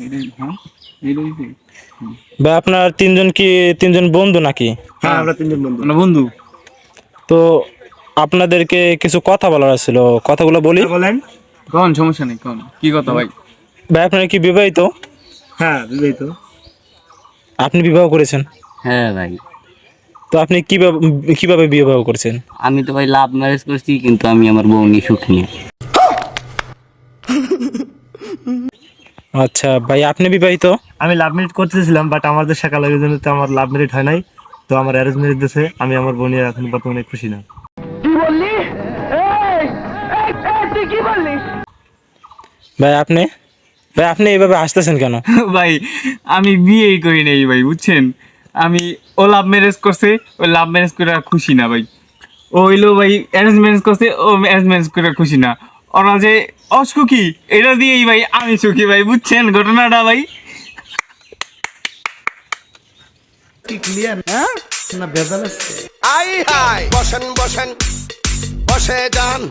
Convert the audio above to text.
হ্যাঁ, ভাই আপনার তিনজন কি তিনজন বন্ধু নাকি? হ্যাঁ আমরা তিনজন বন্ধু। আমরা বন্ধু। তো আপনাদেরকে কিছু কথা বলার ছিল, কথাগুলো বলি। হ্যাঁ, বলেন। কোন সমস্যা নেই, কোন কি কথা ভাই? ভাই আপনারা কি বিবাহিত? হ্যাঁ বিবাহিত। আপনি বিবাহ করেছেন? হ্যাঁ ভাই, তো আপনি কিভাবে কিভাবে বিবাহ করেছেন? আমি তো ভাই লাভ ম্যারেজ করছি, কিন্তু আমি আমার বউ নিয়ে সুখী না। আচ্ছা ভাই, আপনি বিবাহিত? আমি লাভ মেরিট করতেছিলাম, বাট আমাদের শেখা লাগে জন্য তো আমার লাভ মেরিট হয় নাই। তো আমার অ্যারেঞ্জ মেরিট দিয়েছে। আমি আমার বোন নিয়ে এখন বর্তমানে খুশি না। ভাই আপনি এইভাবে হাসতেছেন কেন? ভাই আমি বিয়েই করি নাই ভাই, বুঝছেন? আমি ও লাভ ম্যারেজ করছে, ও লাভ ম্যারেজ করে আর খুশি না ভাই। ও হইলো ভাই অ্যারেঞ্জ ম্যারেজ করছে, ও অ্যারেঞ্জ ম্যারেজ করে খুশি না। ওরা যে অসুখী, এটা দিয়েই ভাই আমি সুখী ভাই, বুঝছেন ঘটনাটা ভাই? বসেন বসেন বসে যান।